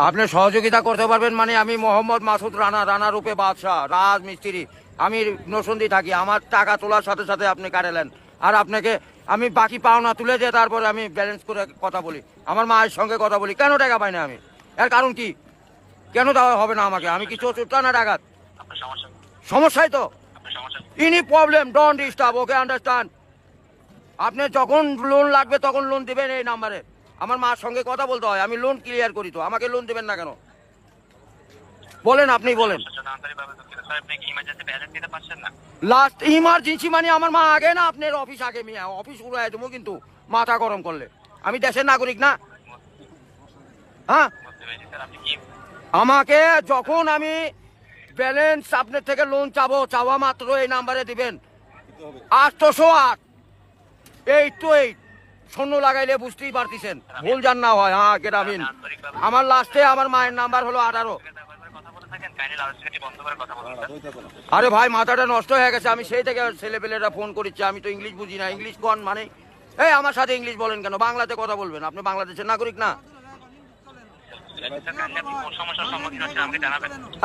আপনি সহযোগিতা করতে পারবেন মানে আমি মোহাম্মদ মাসুদ রানা, রানা রূপে বাদশাহ, রাজ মিস্ত্রি। আমি নরসিংদী থাকি। আমার টাকা তোলার সাথে সাথে আপনি কাটালেন, আর আপনাকে আমি বাকি পাওনা তুলে দিয়ে তারপরে আমি ব্যালেন্স করে কথা বলি, আমার মায়ের সঙ্গে কথা বলি। কেন টাকা পাই না আমি? এর কারণ কি? কেন দেওয়া হবে না আমাকে? আমি কি চোরটা না ডাকাত? সমস্যাই তো ইনি problem. Don't disturb, okay understand. আপনি যখন লোন লাগবে তখন লোন দিবেন এই নাম্বারে। আমার মার সঙ্গে কথা বলতে হয়, আমি লোন ক্লিয়ার করি। তো আমাকে লোন দেবেন না কেন বলেন? আপনি বলেন। লাস্ট ইমার্জেন্সি মানে আমার মা আগে না আপনার অফিস আগে? মিয়া অফিস উড়াই দেবো কিন্তু মাথা গরম করলে। আমি দেশের নাগরিক না? হ্যাঁ, আমাকে যখন আমি ব্যালেন্স আপনার থেকে লোন চাবো, চাওয়া মাত্র এই নাম্বারে দিবেন 808 828। শূন্য লাগাইলে বুঝতেই পারতেছেন, ভুল জান না হয়। হ্যাঁ গ্রামীণ। আমার লাস্টে আমার মায়ের নাম্বার হলো 18। আরে ভাই মাথাটা নষ্ট হয়ে গেছে। আমি সেই থেকে ছেলেপেলেরা ফোন করেছি, আমি তো ইংলিশ বুঝি না। ইংলিশ কোন মানে? এই আমার সাথে ইংলিশ বলেন কেন? বাংলাতে কথা বলবেন। আপনি বাংলাদেশের নাগরিক না?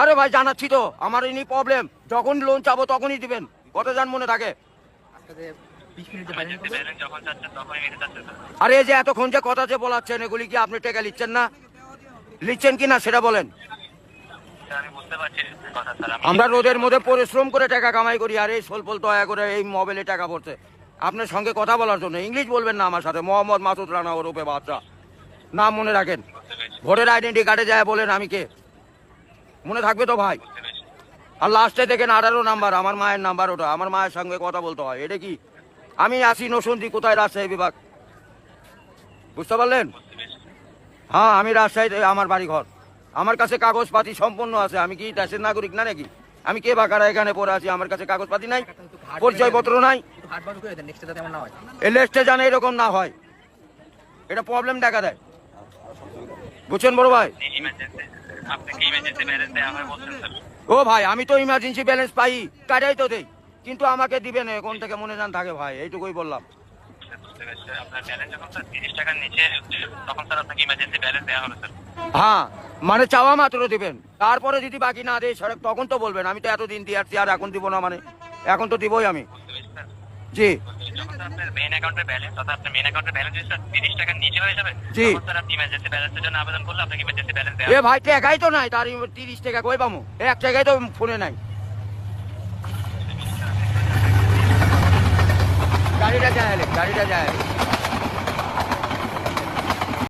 আরে ভাই জানাচ্ছি তো, আমার ইনি প্রবলেম। যখন লোন চাবো তখনই দিবেন। কত জান মনে থাকে? আরে এই যে এতক্ষণ যে কথা যে বলাচ্ছেন, এগুলি কি আপনি টাকা লিখছেন না? লিখছেন কি না সেটা বলেন। আমরা রোদের মধ্যে পরিশ্রম করে টাকা কামাই করি, আর এই সোলপল দয়া করে এই মোবাইলে টাকা পড়ছে আপনার সঙ্গে কথা বলার জন্য। ইংলিশ বলবেন না আমার সাথে। মোহাম্মদ মাসুদ রানা ওরূপে বাদশাহ, নাম মনে রাখেন। ভোটার আইডেন্টি কার্ডে যায় বলেন আমি কে, মনে থাকবে তো ভাই? আর লাস্টে দেখেন 18 নাম্বার, আমার মায়ের নাম্বার ওটা। আমার মায়ের সঙ্গে কথা বলতে হয়। এটা কি? আমি আসি নরসিংদী, কোথায়? রাজশাহী বিভাগ, বুঝতে পারলেন? হ্যাঁ আমি রাজশাহীতে আমার বাড়ি ঘর। আমার কাছে কাগজপাতি সম্পূর্ণ আছে। আমি কি দেশের নাগরিক না নাকি? আমি কে বাকারা এখানে পড়ে আছি? আমার কাছে কাগজপাতি নাই, পরিচয়পত্র নাই। লিস্টে জানে এরকম না হয়, এটা প্রবলেম দেখা দেয়। বুঝছেন বড় ভাই? ও ভাই আমি তো ইমার্জেন্সি ব্যালেন্স পাই, কাটাই তো দেই, কিন্তু আমাকে দিবেন কোন থেকে মনে জান থাকে ভাই, এইটুকুই বললাম। হ্যাঁ মানে চাওয়া মাত্র দিবেন, তারপরে যদি বাকি না দেয় সড়ক তখন তো বলবেন। আমি তো এতদিন দিয়ে আসছি, আর এখন দিব না মানে? এখন তো দিবই আমি। জি জি। এ ভাই টাকাই তো নাই, তার 30 টাকা কই পামু? 1 টাকাই তো ফোনে নাই। গাড়িটা যায়, গাড়িটা যায়।